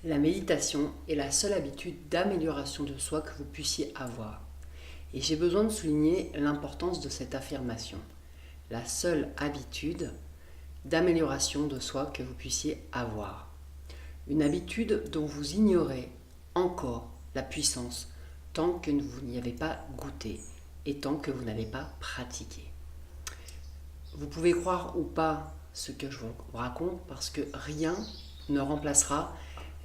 La méditation est la seule habitude d'amélioration de soi que vous puissiez avoir. Et j'ai besoin de souligner l'importance de cette affirmation. La seule habitude d'amélioration de soi que vous puissiez avoir. Une habitude dont vous ignorez encore la puissance tant que vous n'y avez pas goûté et tant que vous n'avez pas pratiqué. Vous pouvez croire ou pas ce que je vous raconte parce que rien ne remplacera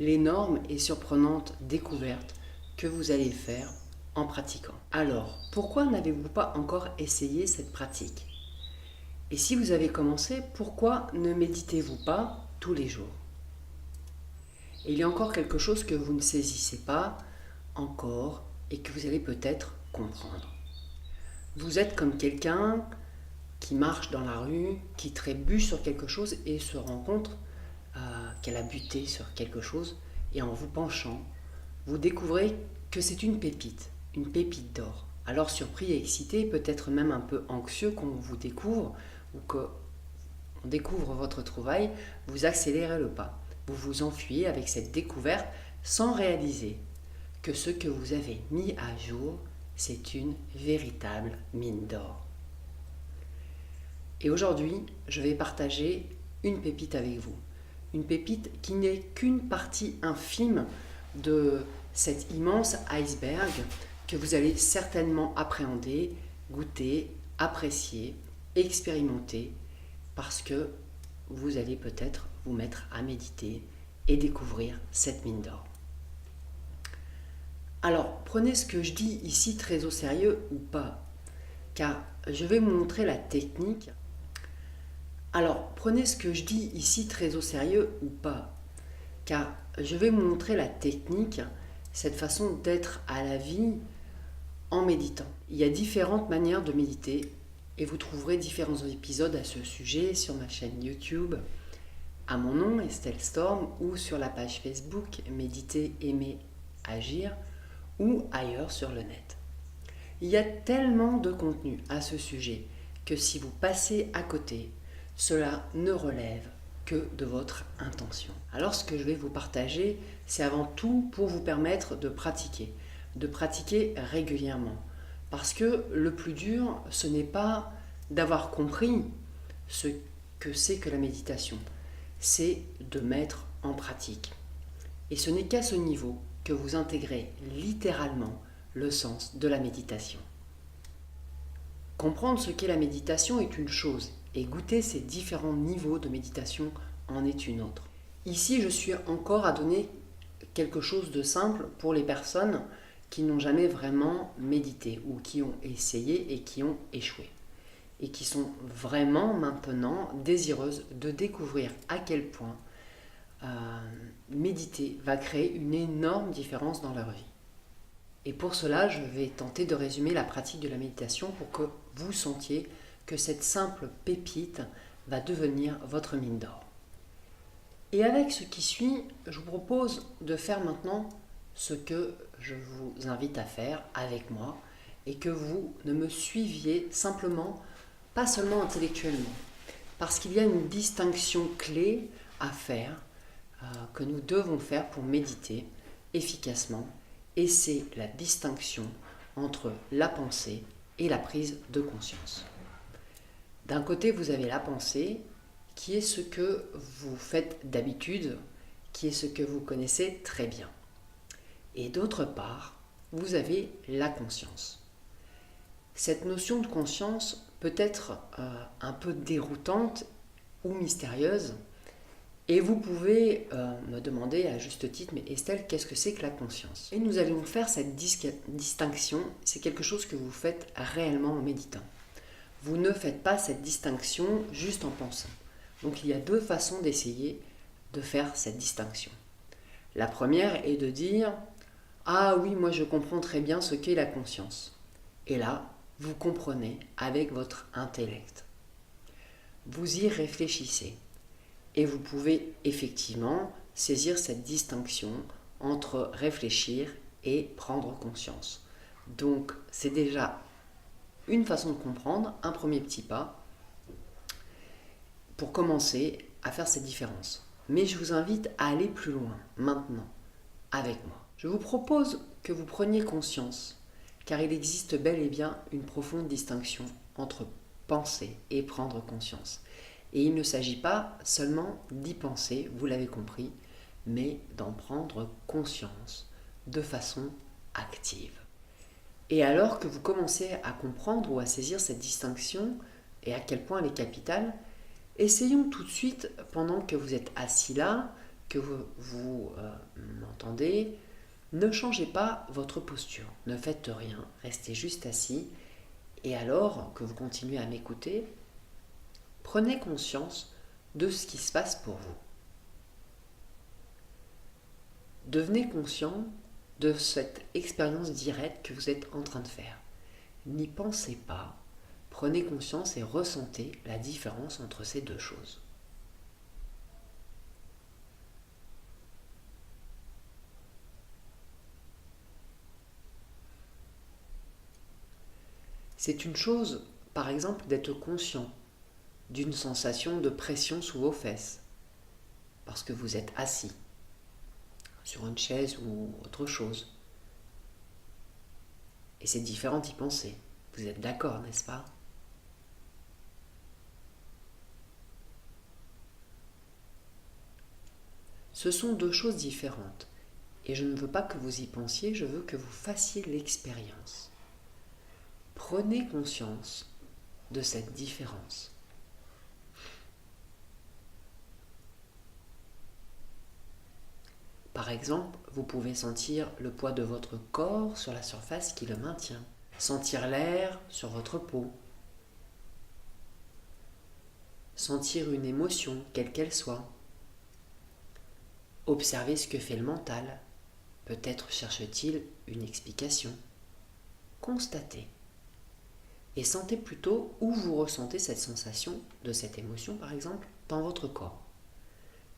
l'énorme et surprenante découverte que vous allez faire en pratiquant. Alors, pourquoi n'avez-vous pas encore essayé cette pratique? Et si vous avez commencé, pourquoi ne méditez-vous pas tous les jours? Et il y a encore quelque chose que vous ne saisissez pas encore et que vous allez peut-être comprendre. Vous êtes comme quelqu'un qui marche dans la rue, qui trébuche sur quelque chose et se rend compte qu'elle a buté sur quelque chose, et en vous penchant, vous découvrez que c'est une pépite d'or. Alors surpris et excité, peut-être même un peu anxieux qu'on vous découvre ou qu'on découvre votre trouvaille, vous accélérez le pas. Vous vous enfuyez avec cette découverte sans réaliser que ce que vous avez mis à jour, c'est une véritable mine d'or. Et aujourd'hui, je vais partager une pépite avec vous. Une pépite qui n'est qu'une partie infime de cet immense iceberg que vous allez certainement appréhender, goûter, apprécier, expérimenter, parce que vous allez peut-être vous mettre à méditer et découvrir cette mine d'or. Alors, prenez ce que je dis ici très au sérieux ou pas, car je vais vous montrer la technique. Alors, prenez ce que je dis ici très au sérieux ou pas, car je vais vous montrer la technique, cette façon d'être à la vie en méditant. Il y a différentes manières de méditer et vous trouverez différents épisodes à ce sujet sur ma chaîne YouTube, à mon nom, Estelle Storm, ou sur la page Facebook Méditer, Aimer, Agir, ou ailleurs sur le net. Il y a tellement de contenu à ce sujet que si vous passez à côté, cela ne relève que de votre intention. Alors ce que je vais vous partager, c'est avant tout pour vous permettre de pratiquer régulièrement. Parce que le plus dur, ce n'est pas d'avoir compris ce que c'est que la méditation, c'est de mettre en pratique. Et ce n'est qu'à ce niveau que vous intégrez littéralement le sens de la méditation. Comprendre ce qu'est la méditation est une chose, et goûter ces différents niveaux de méditation en est une autre. Ici, je suis encore à donner quelque chose de simple pour les personnes qui n'ont jamais vraiment médité ou qui ont essayé et qui ont échoué. Et qui sont vraiment maintenant désireuses de découvrir à quel point méditer va créer une énorme différence dans leur vie. Et pour cela, je vais tenter de résumer la pratique de la méditation pour que vous sentiez que cette simple pépite va devenir votre mine d'or. Et avec ce qui suit, je vous propose de faire maintenant ce que je vous invite à faire avec moi et que vous ne me suiviez simplement, pas seulement intellectuellement, parce qu'il y a une distinction clé à faire, que nous devons faire pour méditer efficacement, et c'est la distinction entre la pensée et la prise de conscience. D'un côté, vous avez la pensée, qui est ce que vous faites d'habitude, qui est ce que vous connaissez très bien. Et d'autre part, vous avez la conscience. Cette notion de conscience peut être un peu déroutante ou mystérieuse, et vous pouvez me demander à juste titre, mais Estelle, qu'est-ce que c'est que la conscience? Et nous allons faire cette distinction, c'est quelque chose que vous faites réellement en méditant. Vous ne faites pas cette distinction juste en pensant. Donc il y a deux façons d'essayer de faire cette distinction. La première est de dire « Ah oui, moi je comprends très bien ce qu'est la conscience. » Et là, vous comprenez avec votre intellect. Vous y réfléchissez. Et vous pouvez effectivement saisir cette distinction entre réfléchir et prendre conscience. Donc c'est déjà une façon de comprendre, un premier petit pas, pour commencer à faire cette différence. Mais je vous invite à aller plus loin, maintenant, avec moi. Je vous propose que vous preniez conscience, car il existe bel et bien une profonde distinction entre penser et prendre conscience. Et il ne s'agit pas seulement d'y penser, vous l'avez compris, mais d'en prendre conscience de façon active. Et alors que vous commencez à comprendre ou à saisir cette distinction et à quel point elle est capitale, essayons tout de suite, pendant que vous êtes assis là, que vous m'entendez, ne changez pas votre posture, ne faites rien, restez juste assis. Et alors que vous continuez à m'écouter, prenez conscience de ce qui se passe pour vous. Devenez conscient de cette expérience directe que vous êtes en train de faire. N'y pensez pas, prenez conscience et ressentez la différence entre ces deux choses. C'est une chose, par exemple, d'être conscient d'une sensation de pression sous vos fesses, parce que vous êtes assis sur une chaise ou autre chose. Et c'est différent d'y penser. Vous êtes d'accord, n'est-ce pas? Ce sont deux choses différentes. Et je ne veux pas que vous y pensiez, je veux que vous fassiez l'expérience. Prenez conscience de cette différence. Par exemple, vous pouvez sentir le poids de votre corps sur la surface qui le maintient, sentir l'air sur votre peau, sentir une émotion, quelle qu'elle soit, observer ce que fait le mental, peut-être cherche-t-il une explication, constatez. Et sentez plutôt où vous ressentez cette sensation de cette émotion, par exemple, dans votre corps.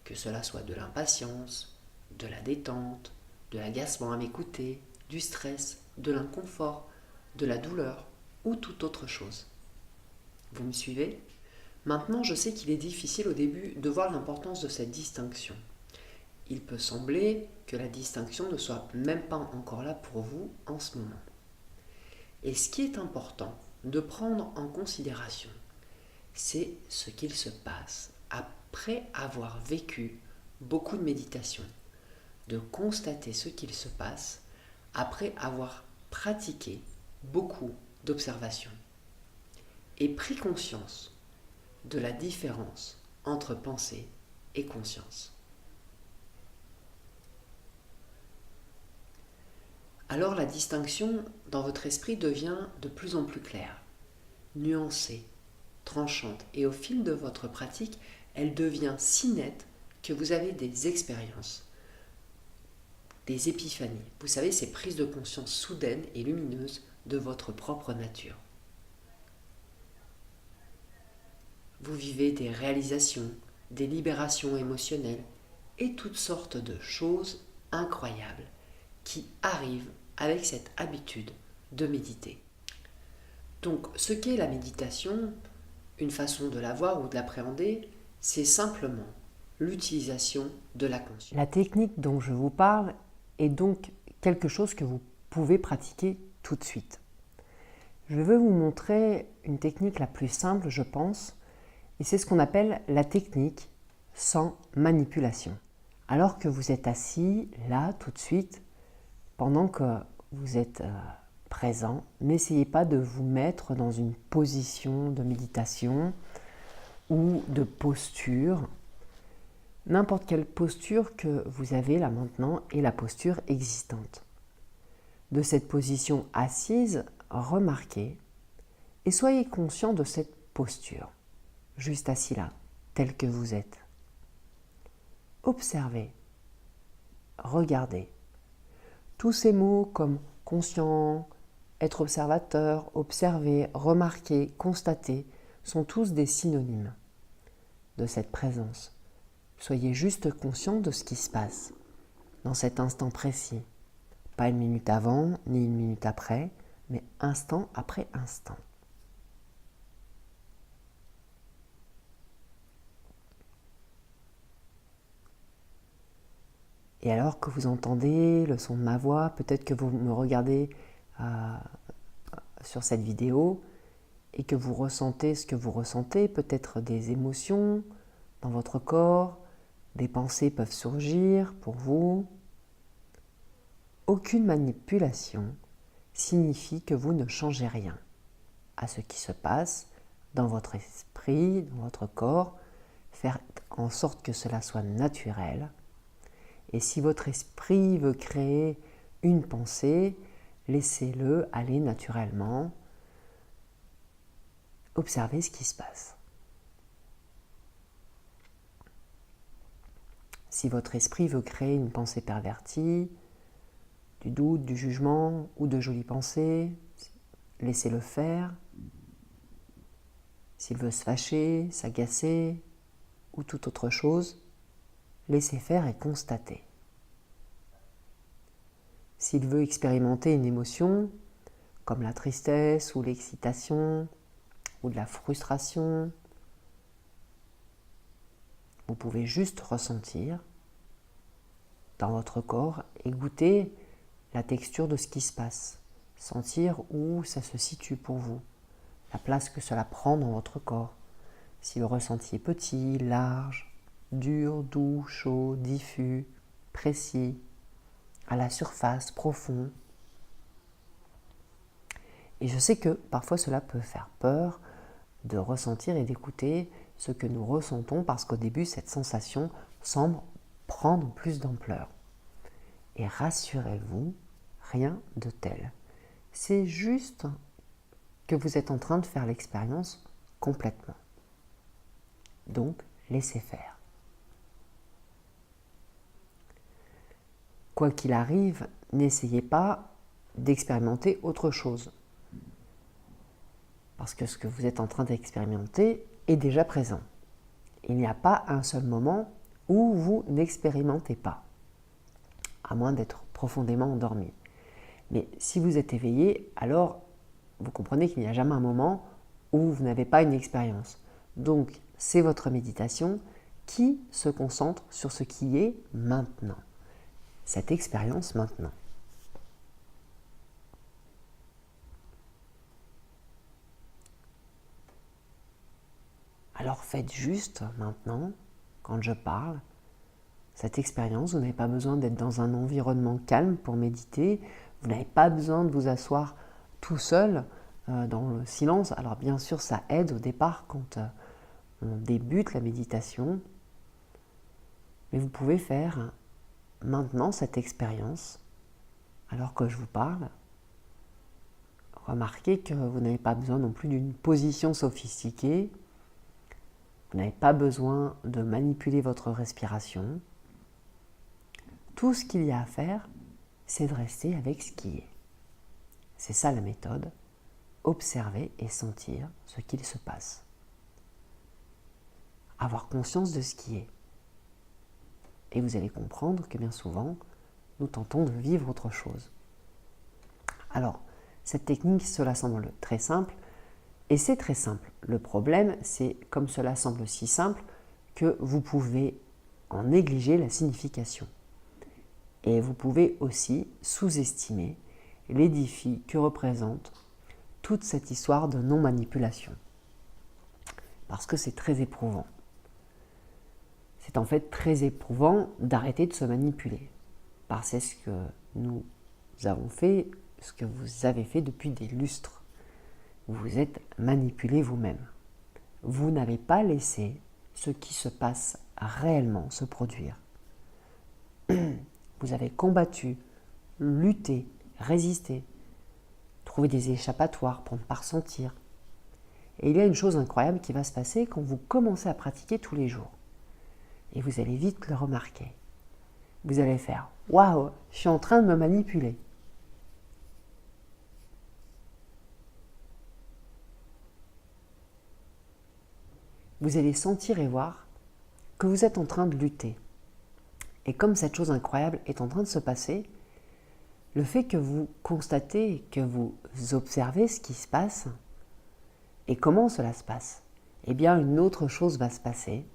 Que cela soit de l'impatience, de la détente, de l'agacement à m'écouter, du stress, de l'inconfort, de la douleur ou toute autre chose. Vous me suivez? Maintenant, je sais qu'il est difficile au début de voir l'importance de cette distinction. Il peut sembler que la distinction ne soit même pas encore là pour vous en ce moment. Et ce qui est important de prendre en considération, c'est ce qu'il se passe après avoir vécu beaucoup de méditation, de constater ce qu'il se passe après avoir pratiqué beaucoup d'observations et pris conscience de la différence entre pensée et conscience. Alors la distinction dans votre esprit devient de plus en plus claire, nuancée, tranchante, et au fil de votre pratique, elle devient si nette que vous avez des expériences, des épiphanies. Vous savez, ces prises de conscience soudaines et lumineuses de votre propre nature. Vous vivez des réalisations, des libérations émotionnelles et toutes sortes de choses incroyables qui arrivent avec cette habitude de méditer. Donc, ce qu'est la méditation, une façon de la voir ou de l'appréhender, c'est simplement l'utilisation de la conscience. La technique dont je vous parle est donc quelque chose que vous pouvez pratiquer tout de suite. Je veux vous montrer une technique la plus simple, je pense, et c'est ce qu'on appelle la technique sans manipulation. Alors que vous êtes assis, là, tout de suite, pendant que vous êtes présent, n'essayez pas de vous mettre dans une position de méditation ou de posture. N'importe quelle posture que vous avez là maintenant est la posture existante. De cette position assise, remarquez et soyez conscient de cette posture, juste assis là, tel que vous êtes. Observez, regardez. Tous ces mots comme conscient, être observateur, observer, remarquer, constater sont tous des synonymes de cette présence. Soyez juste conscient de ce qui se passe dans cet instant précis. Pas une minute avant, ni une minute après, mais instant après instant. Et alors que vous entendez le son de ma voix, peut-être que vous me regardez sur cette vidéo et que vous ressentez ce que vous ressentez, peut-être des émotions dans votre corps, des pensées peuvent surgir pour vous. Aucune manipulation signifie que vous ne changez rien à ce qui se passe dans votre esprit, dans votre corps. Faire en sorte que cela soit naturel. Et si votre esprit veut créer une pensée, laissez-le aller naturellement. Observez ce qui se passe. Si votre esprit veut créer une pensée pervertie, du doute, du jugement ou de jolies pensées, laissez-le faire. S'il veut se fâcher, s'agacer ou toute autre chose, laissez faire et constatez. S'il veut expérimenter une émotion, comme la tristesse ou l'excitation ou de la frustration, vous pouvez juste ressentir dans votre corps et goûter la texture de ce qui se passe, sentir où ça se situe pour vous, la place que cela prend dans votre corps. Si le ressenti est petit, large, dur, doux, chaud, diffus, précis, à la surface, profond. Et je sais que parfois cela peut faire peur de ressentir et d'écouter ce que nous ressentons parce qu'au début cette sensation semble prendre plus d'ampleur. Et rassurez-vous, rien de tel. C'est juste que vous êtes en train de faire l'expérience complètement. Donc, laissez faire. Quoi qu'il arrive, n'essayez pas d'expérimenter autre chose. Parce que ce que vous êtes en train d'expérimenter est déjà présent. Il n'y a pas un seul moment où vous n'expérimentez pas, à moins d'être profondément endormi. Mais si vous êtes éveillé, alors vous comprenez qu'il n'y a jamais un moment où vous n'avez pas une expérience. Donc, c'est votre méditation qui se concentre sur ce qui est maintenant. Cette expérience maintenant. Alors faites juste maintenant, quand je parle, cette expérience. Vous n'avez pas besoin d'être dans un environnement calme pour méditer. Vous n'avez pas besoin de vous asseoir tout seul dans le silence. Alors bien sûr, ça aide au départ quand on débute la méditation. Mais vous pouvez faire maintenant cette expérience, alors que je vous parle. Remarquez que vous n'avez pas besoin non plus d'une position sophistiquée. Vous n'avez pas besoin de manipuler votre respiration. Tout ce qu'il y a à faire, c'est de rester avec ce qui est. C'est ça la méthode. Observer et sentir ce qu'il se passe. Avoir conscience de ce qui est. Et vous allez comprendre que bien souvent, nous tentons de vivre autre chose. Alors, cette technique, cela semble très simple, et c'est très simple. Le problème, c'est comme cela semble si simple, que vous pouvez en négliger la signification. Et vous pouvez aussi sous-estimer les défis que représente toute cette histoire de non-manipulation. Parce que c'est très éprouvant. C'est en fait très éprouvant d'arrêter de se manipuler. Parce que c'est ce que nous avons fait, ce que vous avez fait depuis des lustres. Vous vous êtes manipulé vous-même. Vous n'avez pas laissé ce qui se passe réellement se produire. Vous avez combattu, lutté, résisté, trouvé des échappatoires pour ne pas ressentir. Et il y a une chose incroyable qui va se passer quand vous commencez à pratiquer tous les jours. Et vous allez vite le remarquer. Vous allez faire « Waouh, je suis en train de me manipuler ». Vous allez sentir et voir que vous êtes en train de lutter. Et comme cette chose incroyable est en train de se passer, le fait que vous constatez, que vous observez ce qui se passe et comment cela se passe, eh bien une autre chose va se passer.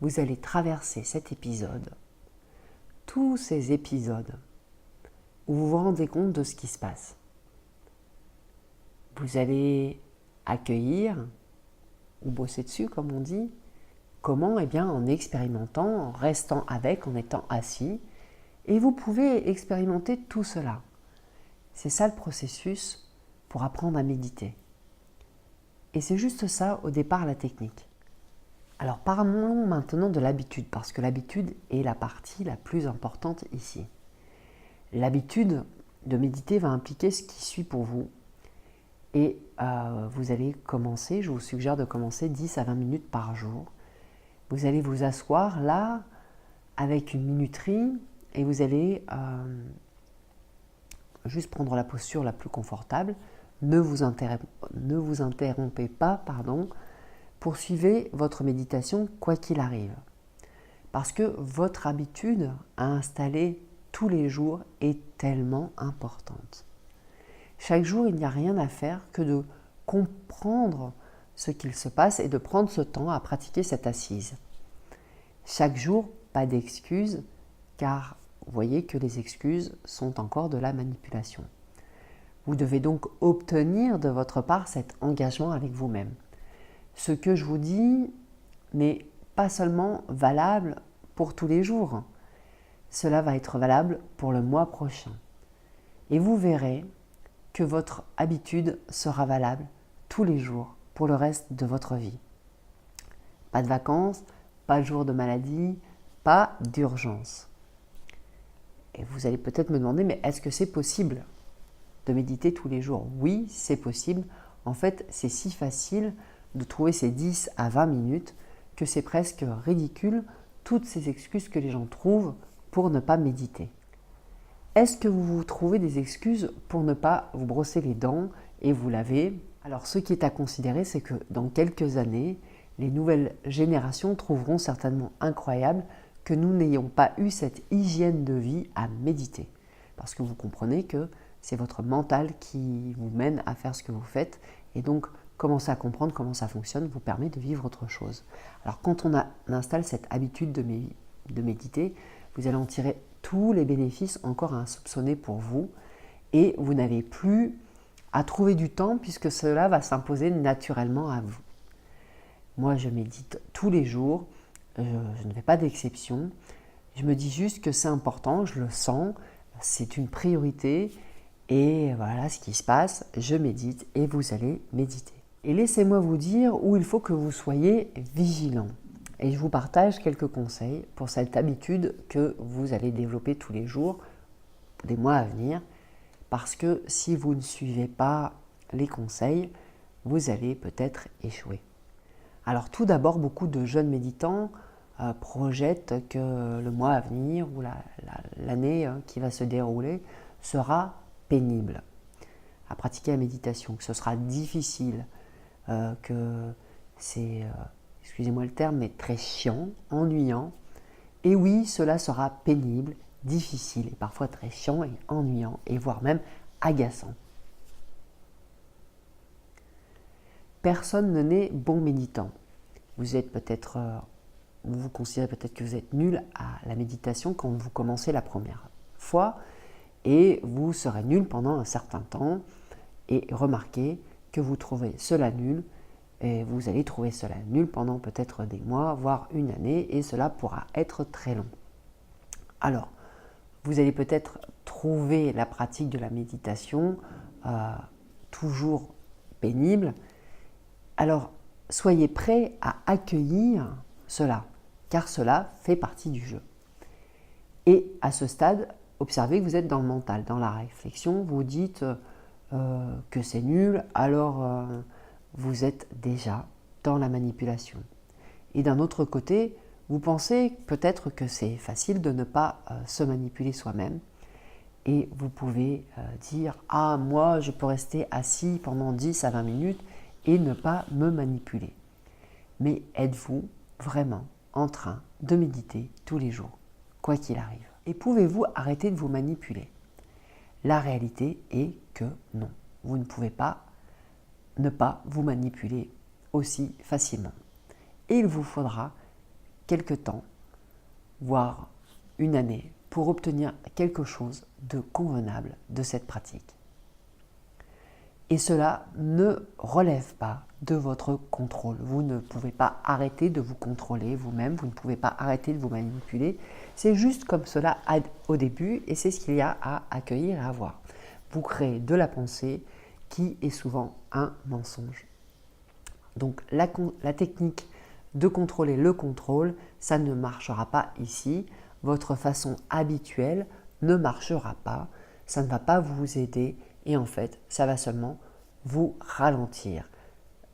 Vous allez traverser cet épisode tous ces épisodes où vous vous rendez compte de ce qui se passe, vous allez accueillir ou bosser dessus, comme on dit, comment? Eh bien, en expérimentant, en restant avec, en étant assis, et vous pouvez expérimenter tout cela. C'est ça le processus pour apprendre à méditer. Et c'est juste ça, au départ, la technique. Alors, parlons maintenant de l'habitude, parce que l'habitude est la partie la plus importante ici. L'habitude de méditer va impliquer ce qui suit pour vous. Et vous allez commencer, je vous suggère de commencer 10 à 20 minutes par jour. Vous allez vous asseoir là, avec une minuterie, et vous allez juste prendre la posture la plus confortable. Ne vous interrompez pas, poursuivez votre méditation quoi qu'il arrive. Parce que votre habitude à installer tous les jours est tellement importante. Chaque jour, il n'y a rien à faire que de comprendre ce qu'il se passe et de prendre ce temps à pratiquer cette assise. Chaque jour, pas d'excuses, car vous voyez que les excuses sont encore de la manipulation. Vous devez donc obtenir de votre part cet engagement avec vous-même. Ce que je vous dis n'est pas seulement valable pour tous les jours, cela va être valable pour le mois prochain. Et vous verrez que votre habitude sera valable tous les jours pour le reste de votre vie. Pas de vacances, pas de jour de maladie, pas d'urgence. Et vous allez peut-être me demander, mais est-ce que c'est possible de méditer tous les jours? Oui, c'est possible. En fait, c'est si facile de trouver ces 10 à 20 minutes que c'est presque ridicule toutes ces excuses que les gens trouvent pour ne pas méditer. Est-ce que vous trouvez des excuses pour ne pas vous brosser les dents et vous laver? Alors, ce qui est à considérer, c'est que dans quelques années, les nouvelles générations trouveront certainement incroyable que nous n'ayons pas eu cette hygiène de vie à méditer. Parce que vous comprenez que c'est votre mental qui vous mène à faire ce que vous faites. Et donc, commencer à comprendre comment ça fonctionne vous permet de vivre autre chose. Alors, quand on installe cette habitude de méditer, vous allez en tirer tous les bénéfices encore insoupçonnés pour vous. Et vous n'avez plus à trouver du temps puisque cela va s'imposer naturellement à vous. Moi, je médite tous les jours. Je ne fais pas d'exception. Je me dis juste que c'est important, je le sens, c'est une priorité. Et voilà ce qui se passe, je médite et vous allez méditer. Et laissez-moi vous dire où il faut que vous soyez vigilant. Et je vous partage quelques conseils pour cette habitude que vous allez développer tous les jours, des mois à venir, parce que si vous ne suivez pas les conseils, vous allez peut-être échouer. Alors tout d'abord, beaucoup de jeunes méditants projettent que le mois à venir ou l'année qui va se dérouler sera pénible à pratiquer la méditation, que ce sera difficile, que c'est, excusez-moi le terme, mais très chiant, ennuyant. Et oui, cela sera pénible, difficile et parfois très chiant et ennuyant et voire même agaçant. Personne ne naît bon méditant. Vous êtes peut-être, vous considérez peut-être que vous êtes nul à la méditation quand vous commencez la première fois et vous serez nul pendant un certain temps et remarquez que vous trouvez cela nul et vous allez trouver cela nul pendant peut-être des mois, voire une année et cela pourra être très long. Alors, vous allez peut-être trouver la pratique de la méditation toujours pénible. Alors, soyez prêts à accueillir cela, car cela fait partie du jeu. Et à ce stade, observez que vous êtes dans le mental, dans la réflexion, vous dites que c'est nul, alors vous êtes déjà dans la manipulation. Et d'un autre côté, vous pensez peut-être que c'est facile de ne pas se manipuler soi-même, et vous pouvez dire « Ah, moi, je peux rester assis pendant 10 à 20 minutes et ne pas me manipuler. » Mais êtes-vous vraiment en train de méditer tous les jours, quoi qu'il arrive? Et pouvez-vous arrêter de vous manipuler? La réalité est que non. Vous ne pouvez pas ne pas vous manipuler aussi facilement. Et il vous faudra quelque temps, voire une année, pour obtenir quelque chose de convenable de cette pratique. Et cela ne relève pas de votre contrôle. Vous ne pouvez pas arrêter de vous contrôler vous-même, vous ne pouvez pas arrêter de vous manipuler. C'est juste comme cela au début et c'est ce qu'il y a à accueillir et à voir. Vous créez de la pensée qui est souvent un mensonge. Donc la technique de contrôler le contrôle, ça ne marchera pas ici. Votre façon habituelle ne marchera pas. Ça ne va pas vous aider et en fait, ça va seulement vous ralentir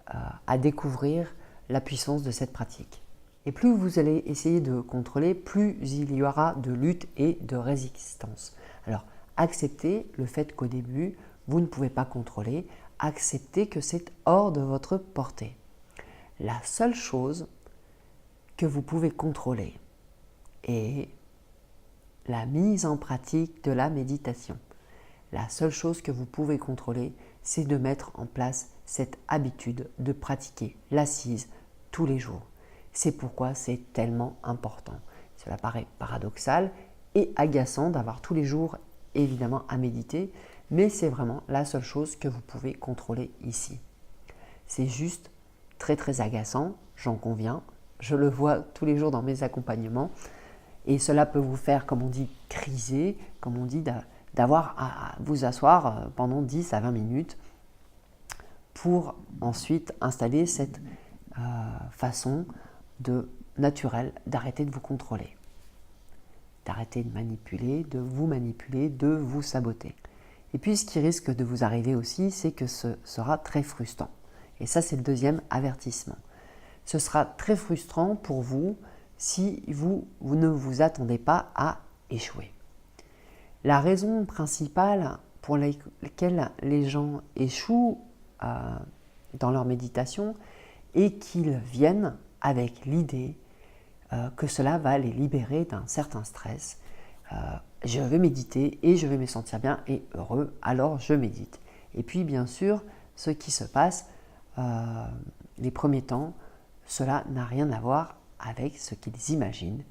à découvrir la puissance de cette pratique. Et plus vous allez essayer de contrôler, plus il y aura de lutte et de résistance. Alors, acceptez le fait qu'au début, vous ne pouvez pas contrôler. Acceptez que c'est hors de votre portée. La seule chose que vous pouvez contrôler est la mise en pratique de la méditation. La seule chose que vous pouvez contrôler, c'est de mettre en place cette habitude de pratiquer l'assise tous les jours. C'est pourquoi c'est tellement important. Cela paraît paradoxal et agaçant d'avoir tous les jours évidemment à méditer, mais c'est vraiment la seule chose que vous pouvez contrôler ici. C'est juste très très agaçant, j'en conviens. Je le vois tous les jours dans mes accompagnements et cela peut vous faire, comme on dit, criser, comme on dit, d'avoir à vous asseoir pendant 10 à 20 minutes pour ensuite installer cette façon naturelle d'arrêter de vous contrôler, d'arrêter de manipuler, de vous saboter. Et puis ce qui risque de vous arriver aussi, c'est que ce sera très frustrant. Et ça, c'est le deuxième avertissement. Ce sera très frustrant pour vous si vous ne vous attendez pas à échouer. La raison principale pour laquelle les gens échouent dans leur méditation est qu'ils viennent avec l'idée que cela va les libérer d'un certain stress. Je vais méditer et je vais me sentir bien et heureux, alors je médite. Et puis bien sûr, ce qui se passe les premiers temps, cela n'a rien à voir avec ce qu'ils imaginent.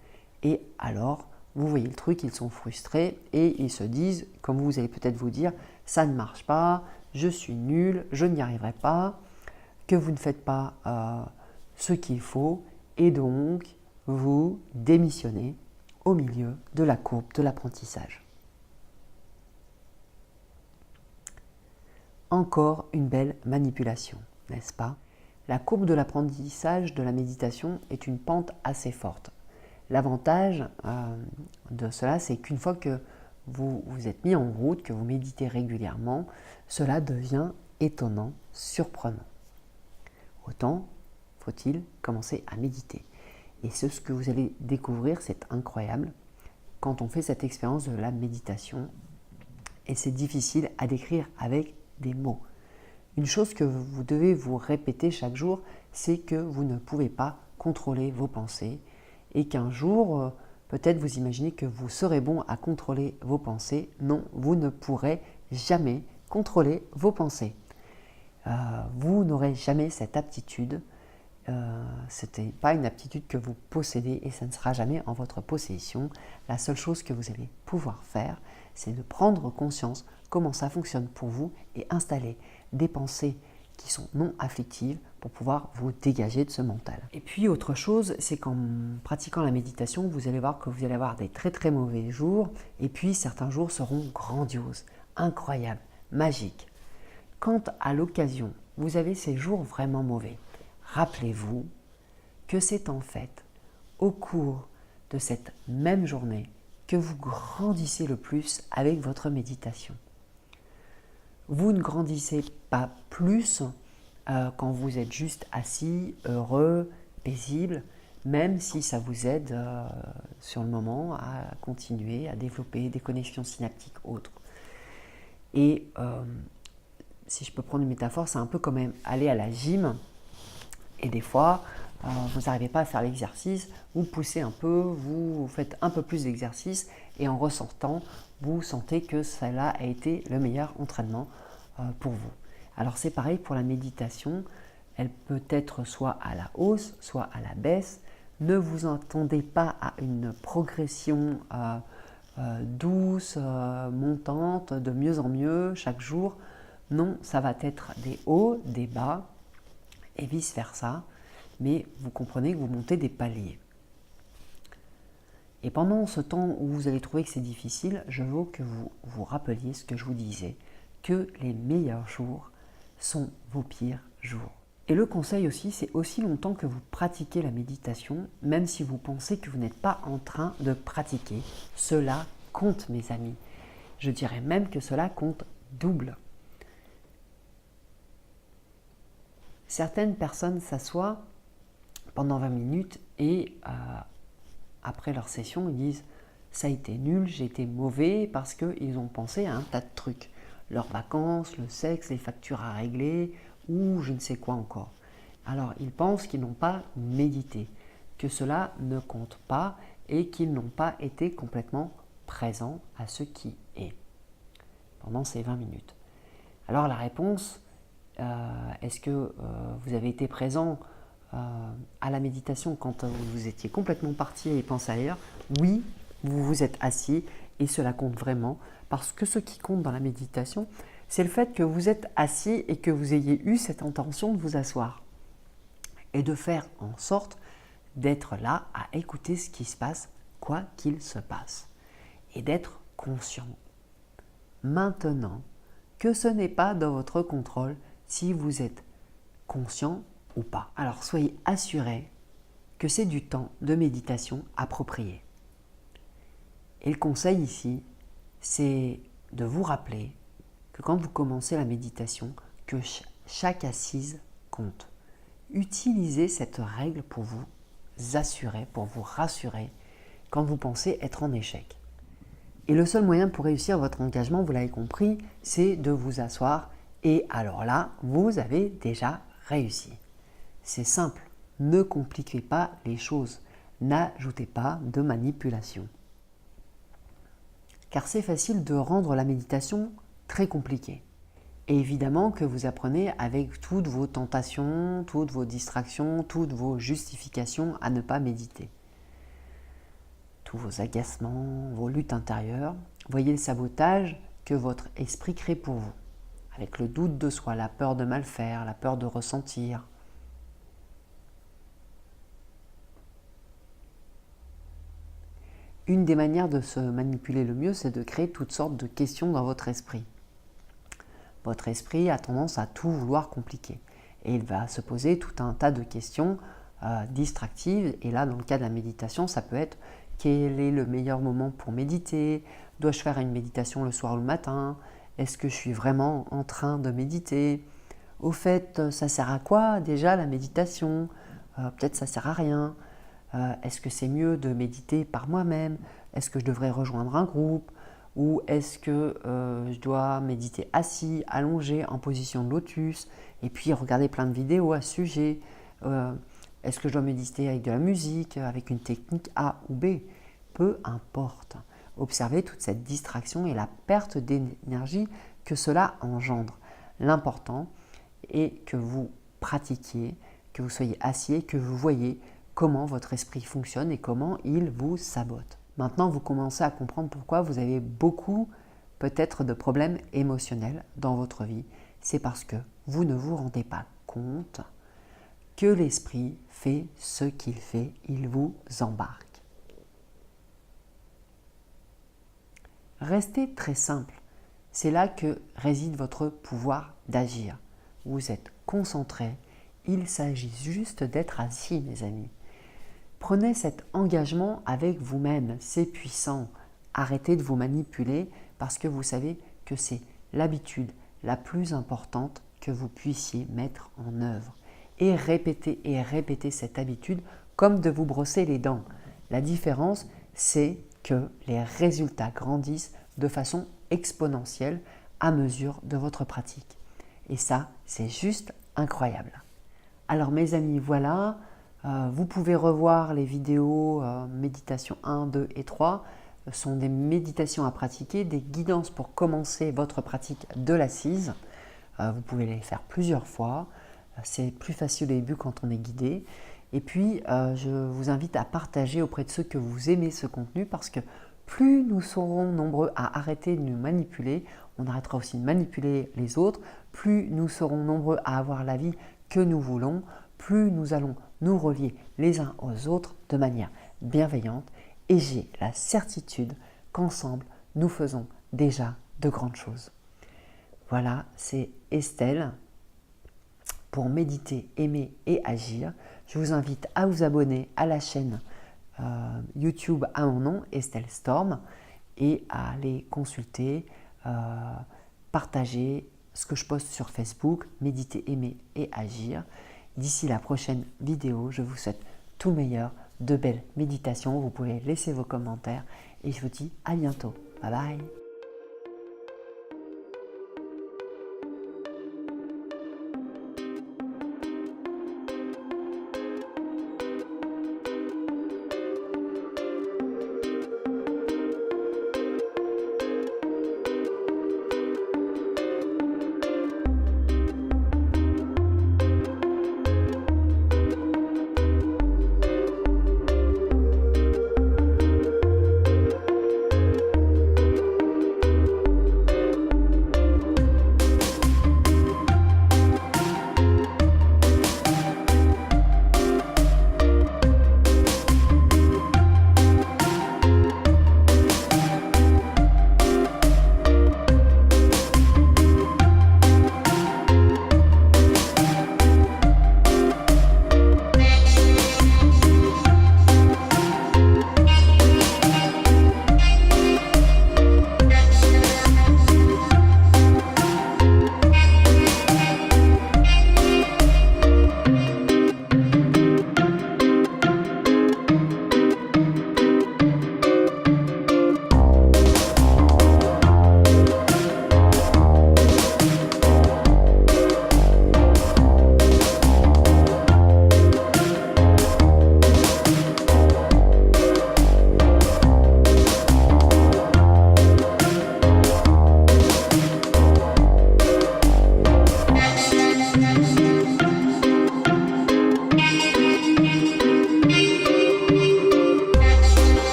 Et alors, vous voyez le truc, ils sont frustrés et ils se disent, comme vous allez peut-être vous dire, ça ne marche pas, je suis nul, je n'y arriverai pas, que vous ne faites pas ce qu'il faut et donc vous démissionnez au milieu de la courbe de l'apprentissage. Encore une belle manipulation, n'est-ce pas? La courbe de l'apprentissage de la méditation est une pente assez forte. L'avantage de cela, c'est qu'une fois que vous vous êtes mis en route, que vous méditez régulièrement, cela devient étonnant, surprenant. Autant faut-il commencer à méditer. Et ce que vous allez découvrir, c'est incroyable quand on fait cette expérience de la méditation. Et c'est difficile à décrire avec des mots. Une chose que vous devez vous répéter chaque jour, c'est que vous ne pouvez pas contrôler vos pensées et qu'un jour, peut-être vous imaginez que vous serez bon à contrôler vos pensées. Non, vous ne pourrez jamais contrôler vos pensées. Vous n'aurez jamais cette aptitude. Ce n'est pas une aptitude que vous possédez et ça ne sera jamais en votre possession. La seule chose que vous allez pouvoir faire, c'est de prendre conscience comment ça fonctionne pour vous et installer des pensées qui sont non afflictives pour pouvoir vous dégager de ce mental. Et puis autre chose, c'est qu'en pratiquant la méditation, vous allez voir que vous allez avoir des très très mauvais jours et puis certains jours seront grandioses, incroyables, magiques. Quand à l'occasion, vous avez ces jours vraiment mauvais, rappelez-vous que c'est en fait au cours de cette même journée que vous grandissez le plus avec votre méditation. Vous ne grandissez pas plus quand vous êtes juste assis, heureux, paisible, même si ça vous aide sur le moment à continuer à développer des connexions synaptiques autres. Et si je peux prendre une métaphore, c'est un peu comme aller à la gym et des fois, vous n'arrivez pas à faire l'exercice, vous poussez un peu, vous faites un peu plus d'exercice et en ressortant, vous sentez que cela a été le meilleur entraînement pour vous. Alors c'est pareil pour la méditation, elle peut être soit à la hausse, soit à la baisse. Ne vous attendez pas à une progression douce, montante, de mieux en mieux chaque jour. Non, ça va être des hauts, des bas et vice-versa. Mais vous comprenez que vous montez des paliers. Et pendant ce temps où vous allez trouver que c'est difficile, je veux que vous vous rappeliez ce que je vous disais, que les meilleurs jours sont vos pires jours. Et le conseil aussi, c'est aussi longtemps que vous pratiquez la méditation, même si vous pensez que vous n'êtes pas en train de pratiquer, cela compte, mes amis. Je dirais même que cela compte double. Certaines personnes s'assoient pendant 20 minutes et après leur session, ils disent « ça a été nul, j'ai été mauvais » parce qu'ils ont pensé à un tas de trucs. Leurs vacances, le sexe, les factures à régler ou je ne sais quoi encore. Alors ils pensent qu'ils n'ont pas médité, que cela ne compte pas et qu'ils n'ont pas été complètement présents à ce qui est pendant ces 20 minutes. Alors la réponse, est-ce que vous avez été présent à la méditation quand vous étiez complètement parti et pensé ailleurs? Oui, vous vous êtes assis et cela compte vraiment parce que ce qui compte dans la méditation, c'est le fait que vous êtes assis et que vous ayez eu cette intention de vous asseoir et de faire en sorte d'être là à écouter ce qui se passe, quoi qu'il se passe, et d'être conscient. Maintenant que ce n'est pas dans votre contrôle si vous êtes conscient ou pas. Alors soyez assurés que c'est du temps de méditation approprié. Et le conseil ici, c'est de vous rappeler que quand vous commencez la méditation, que chaque assise compte. Utilisez cette règle pour vous assurer, pour vous rassurer quand vous pensez être en échec. Et le seul moyen pour réussir votre engagement, vous l'avez compris, c'est de vous asseoir et alors là, vous avez déjà réussi. C'est simple, ne compliquez pas les choses, n'ajoutez pas de manipulation. Car c'est facile de rendre la méditation très compliquée. Et évidemment que vous apprenez avec toutes vos tentations, toutes vos distractions, toutes vos justifications à ne pas méditer. Tous vos agacements, vos luttes intérieures, voyez le sabotage que votre esprit crée pour vous. Avec le doute de soi, la peur de mal faire, la peur de ressentir. Une des manières de se manipuler le mieux, c'est de créer toutes sortes de questions dans votre esprit. Votre esprit a tendance à tout vouloir compliquer. Et il va se poser tout un tas de questions distractives. Et là, dans le cas de la méditation, ça peut être quel est le meilleur moment pour méditer? Dois-je faire une méditation le soir ou le matin? Est-ce que je suis vraiment en train de méditer? Au fait, ça sert à quoi déjà la méditation? Peut-être ça sert à rien. Est-ce que c'est mieux de méditer par moi-même? Est-ce que je devrais rejoindre un groupe? Ou est-ce que je dois méditer assis, allongé, en position de lotus, et puis regarder plein de vidéos à ce sujet? Est-ce que je dois méditer avec de la musique, avec une technique A ou B? Peu importe. Observez toute cette distraction et la perte d'énergie que cela engendre. L'important est que vous pratiquiez, que vous soyez assis, que vous voyez comment votre esprit fonctionne et comment il vous sabote. Maintenant, vous commencez à comprendre pourquoi vous avez beaucoup peut-être de problèmes émotionnels dans votre vie. C'est parce que vous ne vous rendez pas compte que l'esprit fait ce qu'il fait, il vous embarque. Restez très simple. C'est là que réside votre pouvoir d'agir. Vous êtes concentré. Il s'agit juste d'être assis, mes amis. Prenez cet engagement avec vous-même, c'est puissant. Arrêtez de vous manipuler parce que vous savez que c'est l'habitude la plus importante que vous puissiez mettre en œuvre. Et répétez cette habitude comme de vous brosser les dents. La différence, c'est que les résultats grandissent de façon exponentielle à mesure de votre pratique. Et ça, c'est juste incroyable. Alors mes amis, voilà. Vous pouvez revoir les vidéos méditation 1, 2 et 3. Ce sont des méditations à pratiquer, des guidances pour commencer votre pratique de l'assise. Vous pouvez les faire plusieurs fois. C'est plus facile au début quand on est guidé. Et puis, je vous invite à partager auprès de ceux que vous aimez ce contenu parce que plus nous serons nombreux à arrêter de nous manipuler, on arrêtera aussi de manipuler les autres, plus nous serons nombreux à avoir la vie que nous voulons, plus nous allons nous relier les uns aux autres de manière bienveillante et j'ai la certitude qu'ensemble, nous faisons déjà de grandes choses. Voilà, c'est Estelle pour méditer, aimer et agir. Je vous invite à vous abonner à la chaîne YouTube à mon nom, Estelle Storm, et à aller consulter, partager ce que je poste sur Facebook, méditer, aimer et agir. D'ici la prochaine vidéo, je vous souhaite tout le meilleur, de belles méditations. Vous pouvez laisser vos commentaires et je vous dis à bientôt. Bye bye.